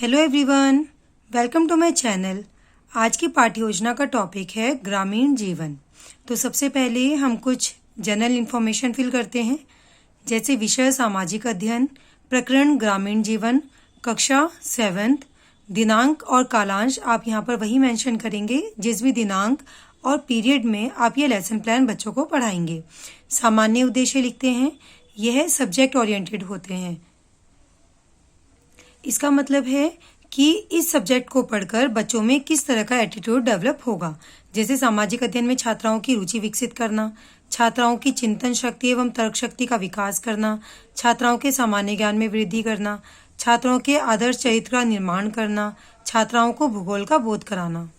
Hello everyone, welcome to my channel. आज की पाठ्य योजना का टॉपिक है ग्रामीण जीवन। तो सबसे पहले हम कुछ जनरल इन्फॉर्मेशन फिल करते हैं, जैसे विषय सामाजिक अध्ययन, प्रकरण ग्रामीण जीवन, कक्षा 7th, दिनांक और कालांश आप यहाँ पर वही मेंशन करेंगे जिस भी दिनांक और पीरियड में आप ये लेसन प्लान बच्चों को पढ़ाएंगे। सामान्य उद्देश्य लिखते हैं, यह सब्जेक्ट ओरिएंटेड होते हैं। इसका मतलब है कि इस सब्जेक्ट को पढ़कर बच्चों में किस तरह का एटीट्यूड डेवलप होगा, जैसे सामाजिक अध्ययन में छात्राओं की रुचि विकसित करना, छात्राओं की चिंतन शक्ति एवं तर्क शक्ति का विकास करना, छात्राओं के सामान्य ज्ञान में वृद्धि करना, छात्राओं के आदर्श चरित्र का निर्माण करना, छात्राओं को भूगोल का बोध कराना।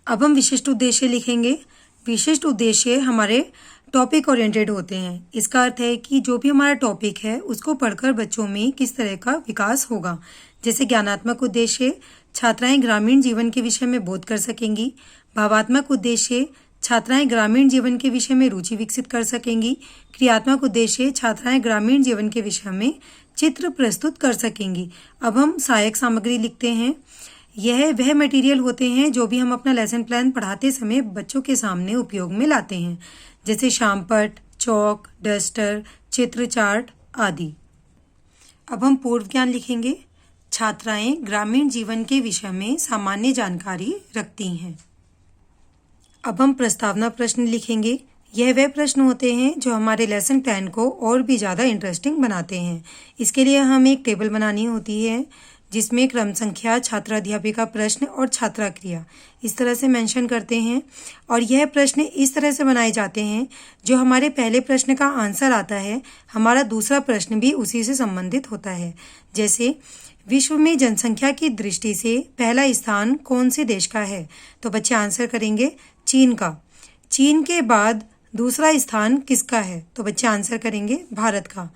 अब हम विशिष्ट उद्देश्य लिखेंगे। विशिष्ट उद्देश्य हमारे टॉपिक ओरिएंटेड होते हैं। इसका अर्थ है कि जो भी हमारा टॉपिक है उसको पढ़कर बच्चों में किस तरह का विकास होगा। जैसे ज्ञानात्मक उद्देश्य, छात्राएं ग्रामीण जीवन के विषय में बोध कर सकेंगी। भावात्मक उद्देश्य, छात्राएं ग्रामीण जीवन के विषय में रुचि विकसित कर सकेंगी। क्रियात्मक उद्देश्य, छात्राएं ग्रामीण जीवन के विषय में चित्र प्रस्तुत कर सकेंगी। अब हम सहायक सामग्री लिखते हैं। यह वह मटेरियल होते हैं जो भी हम अपना लेसन प्लान पढ़ाते समय बच्चों के सामने उपयोग में लाते हैं, जैसे शामपट, चौक, डस्टर, चित्र चार्ट आदि। अब हम पूर्व ज्ञान लिखेंगे। छात्राएं ग्रामीण जीवन के विषय में सामान्य जानकारी रखती हैं। अब हम प्रस्तावना प्रश्न लिखेंगे। यह वे प्रश्न होते हैं जो हमारे लेसन प्लान को और भी ज़्यादा इंटरेस्टिंग बनाते हैं। इसके लिए हमें एक टेबल बनानी होती है जिसमें क्रम संख्या, छात्र अध्यापिका प्रश्न और छात्रा क्रिया इस तरह से मेंशन करते हैं। और यह प्रश्न इस तरह से बनाए जाते हैं जो हमारे पहले प्रश्न का आंसर आता है, हमारा दूसरा प्रश्न भी उसी से संबंधित होता है। जैसे विश्व में जनसंख्या की दृष्टि से पहला स्थान कौन से देश का है, तो बच्चे आंसर करेंगे चीन का। चीन के बाद दूसरा स्थान किसका है, तो बच्चे आंसर करेंगे भारत का।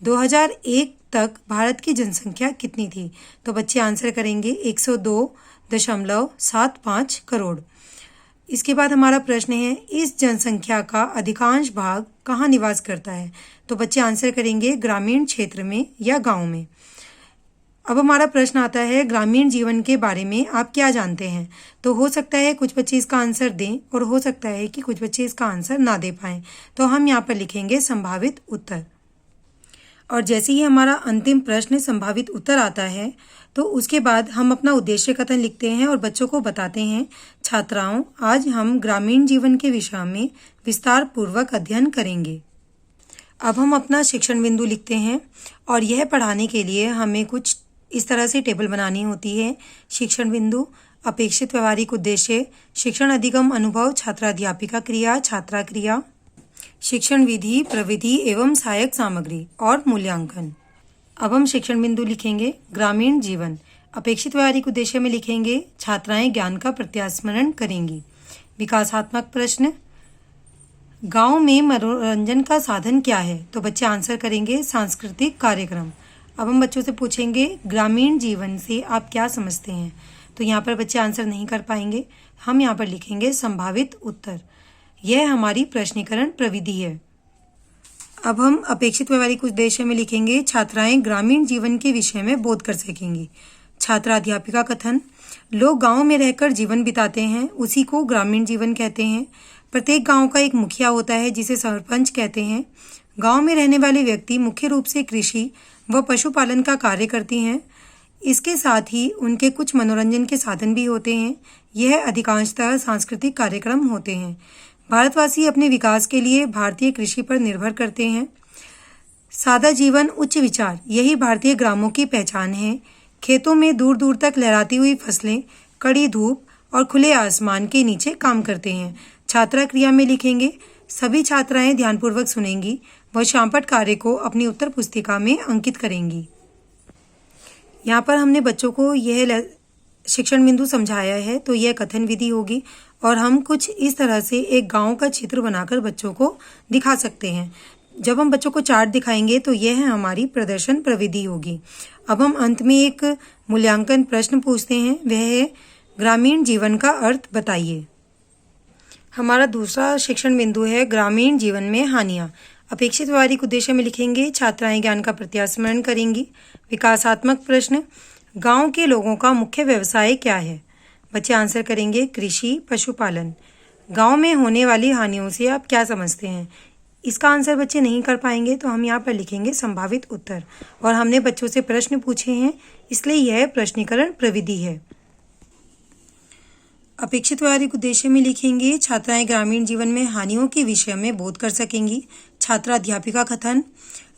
2001 तक भारत की जनसंख्या कितनी थी, तो बच्चे आंसर करेंगे 102.75 करोड़। इसके बाद हमारा प्रश्न है, इस जनसंख्या का अधिकांश भाग कहाँ निवास करता है, तो बच्चे आंसर करेंगे ग्रामीण क्षेत्र में या गांव में। अब हमारा प्रश्न आता है, ग्रामीण जीवन के बारे में आप क्या जानते हैं, तो हो सकता है कुछ बच्चे इसका आंसर दें और हो सकता है कि कुछ बच्चे इसका आंसर ना दे पाएं, तो हम यहाँ पर लिखेंगे संभावित उत्तर। और जैसे ही हमारा अंतिम प्रश्न संभावित उत्तर आता है तो उसके बाद हम अपना उद्देश्य कथन लिखते हैं और बच्चों को बताते हैं, छात्राओं आज हम ग्रामीण जीवन के विषय में विस्तार पूर्वक अध्ययन करेंगे। अब हम अपना शिक्षण बिंदु लिखते हैं और यह पढ़ाने के लिए हमें कुछ इस तरह से टेबल बनानी होती है। शिक्षण बिंदु, अपेक्षित व्यवहारिक उद्देश्य, शिक्षण अधिगम अनुभव, छात्रा अध्यापिका क्रिया, छात्रा क्रिया, शिक्षण विधि, प्रविधि एवं सहायक सामग्री और मूल्यांकन। अब हम शिक्षण बिंदु लिखेंगे। ग्रामीण जीवन, अपेक्षित व्यवहारिक उद्देश्य में लिखेंगे छात्राएं ज्ञान का प्रत्यास्मरण करेंगी। विकासात्मक प्रश्न, गांव में मनोरंजन का साधन क्या है, तो बच्चे आंसर करेंगे सांस्कृतिक कार्यक्रम। अब हम बच्चों से पूछेंगे ग्रामीण जीवन से आप क्या समझते हैं, तो यहाँ पर बच्चे आंसर नहीं कर पाएंगे। हम यहाँ पर लिखेंगे संभावित उत्तर। यह हमारी प्रश्नीकरण प्रविधि है। अब हम अपेक्षित व्यवहारिक उद्देश्य में लिखेंगे छात्राएं ग्रामीण जीवन के विषय में बोध कर सकेंगी। छात्रा अध्यापिका कथन, लोग गांव में रहकर जीवन बिताते हैं, उसी को ग्रामीण जीवन कहते हैं। प्रत्येक गांव का एक मुखिया होता है जिसे सरपंच कहते हैं। गांव में रहने वाले व्यक्ति मुख्य रूप से कृषि व पशुपालन का कार्य करती हैं। इसके साथ ही उनके कुछ मनोरंजन के साधन भी होते हैं। यह अधिकांशतः सांस्कृतिक कार्यक्रम होते हैं। भारतवासी अपने विकास के लिए भारतीय कृषि पर निर्भर करते हैं। सादा जीवन, उच्च विचार, यही भारतीय ग्रामों की पहचान है। खेतों में दूर दूर तक लहराती हुई फसलें, कड़ी धूप और खुले आसमान के नीचे काम करते हैं। छात्रा क्रिया में लिखेंगे सभी छात्राएं ध्यानपूर्वक सुनेंगी व शामपट कार्य को अपनी उत्तर पुस्तिका में अंकित करेंगी। यहाँ पर हमने बच्चों को यह शिक्षण बिंदु समझाया है, तो यह कथन विधि होगी और हम कुछ इस तरह से एक गांव का चित्र बनाकर बच्चों को दिखा सकते हैं। जब हम बच्चों को चार्ट दिखाएंगे तो यह हमारी प्रदर्शन प्रविधि होगी। अब हम अंत में एक मूल्यांकन प्रश्न पूछते हैं, वह है ग्रामीण जीवन का अर्थ बताइए। हमारा दूसरा शिक्षण बिंदु है ग्रामीण जीवन में हानियाँ। अपेक्षित व्यवहारिक उद्देश्य में लिखेंगे छात्राएं ज्ञान का प्रत्यास्मरण करेंगी। विकासात्मक प्रश्न, गांव के लोगों का मुख्य व्यवसाय क्या है? बच्चे आंसर करेंगे कृषि, पशुपालन। गांव में होने वाली हानियों से आप क्या समझते हैं? इसका आंसर बच्चे नहीं कर पाएंगे तो हम यहाँ पर लिखेंगे संभावित उत्तर। और हमने बच्चों से प्रश्न पूछे हैं, इसलिए यह प्रश्नीकरण प्रविधि है। अपेक्षित व्यवहारिक उद्देश्य में लिखेंगे छात्राएं ग्रामीण जीवन में हानियों के विषय में बोध कर सकेंगी। छात्रा अध्यापिका कथन,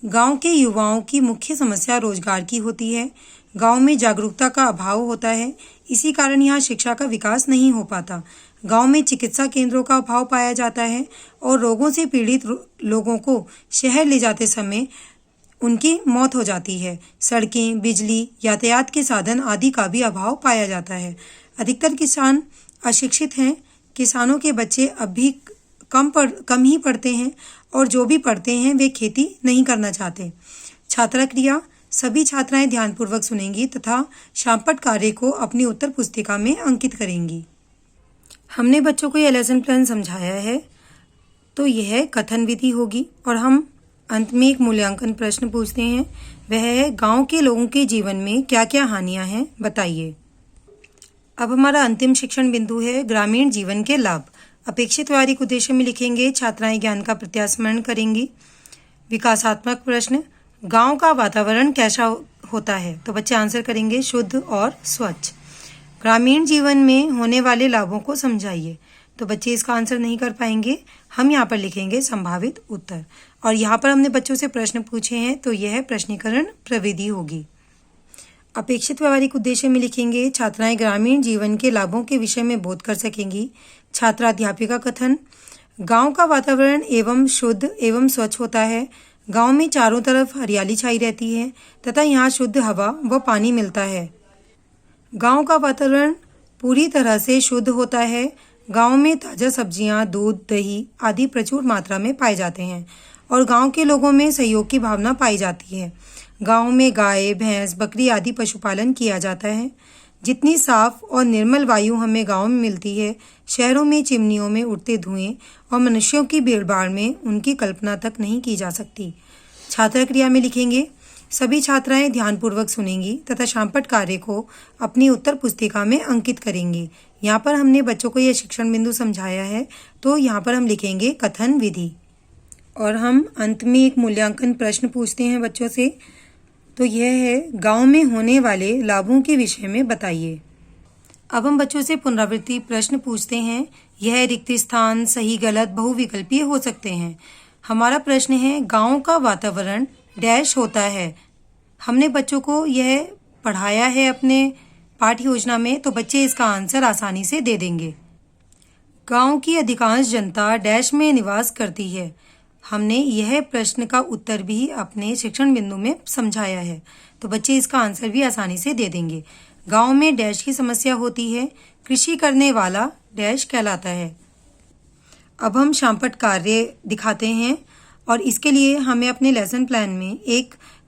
गांव के युवाओं की मुख्य समस्या रोजगार की होती है। गांव में जागरूकता का अभाव होता है, इसी कारण यहाँ शिक्षा का विकास नहीं हो पाता। गांव में चिकित्सा केंद्रों का अभाव पाया जाता है और रोगों से पीड़ित लोगों को शहर ले जाते समय उनकी मौत हो जाती है। सड़कें, बिजली, यातायात के साधन आदि का भी अभाव पाया जाता है। अधिकतर किसान अशिक्षित हैं। किसानों के बच्चे अब भी कम ही पढ़ते हैं और जो भी पढ़ते हैं वे खेती नहीं करना चाहते। छात्रा क्रिया, सभी छात्राएं ध्यानपूर्वक सुनेंगी तथा शामपट कार्य को अपनी उत्तर पुस्तिका में अंकित करेंगी। हमने बच्चों को यह लेसन प्लान समझाया है, तो यह कथन विधि होगी और हम अंत में एक मूल्यांकन प्रश्न पूछते हैं। वह है गांव के लोगों के जीवन में क्या क्या हानियां हैं, बताइए। अब हमारा अंतिम शिक्षण बिंदु है ग्रामीण जीवन के लाभ। अपेक्षित व्यवहारिक उद्देश्य में लिखेंगे छात्राएं ज्ञान का प्रत्यास्मरण करेंगी। विकासात्मक प्रश्न, गांव का वातावरण कैसा होता है? तो बच्चे आंसर करेंगे शुद्ध और स्वच्छ। ग्रामीण जीवन में होने वाले लाभों को समझाइए। तो बच्चे इसका आंसर नहीं कर पाएंगे, हम यहाँ पर लिखेंगे संभावित उत्तर। और यहाँ पर हमने बच्चों से प्रश्न पूछे हैं, तो यह प्रश्नीकरण प्रविधि होगी। अपेक्षित व्यवहारिक उद्देश्य में लिखेंगे छात्राएं ग्रामीण जीवन के लाभों के विषय में बोध कर सकेंगी। छात्रा अध्यापिका कथन, गांव का वातावरण एवं शुद्ध एवं स्वच्छ होता है। गांव में चारों तरफ हरियाली छाई रहती है तथा यहाँ शुद्ध हवा व पानी मिलता है। गांव का वातावरण पूरी तरह से शुद्ध होता है। गांव में ताजा सब्जियां, दूध, दही आदि प्रचुर मात्रा में पाए जाते हैं और गांव के लोगों में सहयोग की भावना पाई जाती है। गांव में गाय, भैंस, बकरी आदि पशुपालन किया जाता है। जितनी साफ और निर्मल वायु हमें गांव में मिलती है, शहरों में चिमनियों में उठते धुएं और मनुष्यों की भीड़भाड़ में उनकी कल्पना तक नहीं की जा सकती। छात्रा क्रिया में लिखेंगे सभी छात्राएं ध्यानपूर्वक सुनेंगी तथा शामपट कार्य को अपनी उत्तर पुस्तिका में अंकित करेंगी। यहाँ पर हमने बच्चों को यह शिक्षण बिंदु समझाया है, तो यहाँ पर हम लिखेंगे कथन विधि। और हम अंत में एक मूल्यांकन प्रश्न पूछते हैं बच्चों से, तो यह है गांव में होने वाले लाभों के विषय में बताइए। अब हम बच्चों से पुनरावृत्ति प्रश्न पूछते हैं। यह रिक्त स्थान सही, गलत, बहुविकल्पीय हो सकते हैं। हमारा प्रश्न है गांव का वातावरण डैश होता है। हमने बच्चों को यह पढ़ाया है अपने पाठ्य योजना में, तो बच्चे इसका आंसर आसानी से दे देंगे। गांव की अधिकांश जनता डैश में निवास करती है। हमने यह प्रश्न का उत्तर भी अपने शिक्षण बिंदु में समझाया है, तो बच्चे इसका आंसर भी आसानी से दे देंगे। गांव में डैश की समस्या होती है। कृषि करने वाला डैश कहलाता है। अब हम शामपट कार्य दिखाते हैं और इसके लिए हमें अपने लेसन प्लान में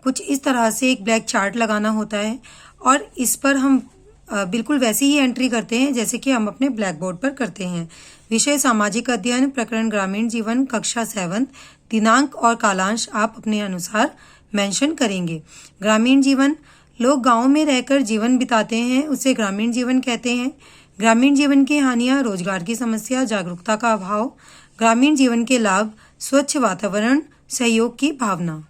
कुछ इस तरह से एक ब्लैक चार्ट लगाना होता है और इस पर हम बिल्कुल वैसी ही एंट्री करते हैं जैसे कि हम अपने ब्लैक बोर्ड पर करते हैं। विषय सामाजिक अध्ययन, प्रकरण ग्रामीण जीवन, कक्षा 7, दिनांक और कालांश आप अपने अनुसार मेंशन करेंगे। ग्रामीण जीवन, लोग गांव में रहकर जीवन बिताते हैं, उसे ग्रामीण जीवन कहते हैं। ग्रामीण जीवन की हानियां, रोजगार की समस्या, जागरूकता का अभाव। ग्रामीण जीवन के लाभ, स्वच्छ वातावरण, सहयोग की भावना।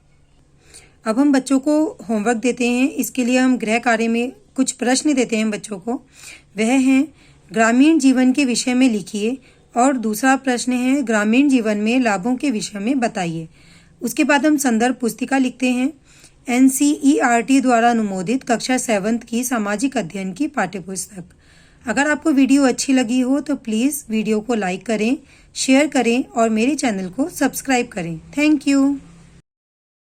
अब हम बच्चों को होमवर्क देते हैं। इसके लिए हम गृह कार्य में कुछ प्रश्न देते हैं बच्चों को। वह हैं ग्रामीण जीवन के विषय में लिखिए और दूसरा प्रश्न है ग्रामीण जीवन में लाभों के विषय में बताइए। उसके बाद हम संदर्भ पुस्तिका लिखते हैं। NCERT द्वारा अनुमोदित कक्षा 7 की सामाजिक अध्ययन की पाठ्यपुस्तक। अगर आपको वीडियो अच्छी लगी हो तो प्लीज़ वीडियो को लाइक करें, शेयर करें और मेरे चैनल को सब्सक्राइब करें। Thank you.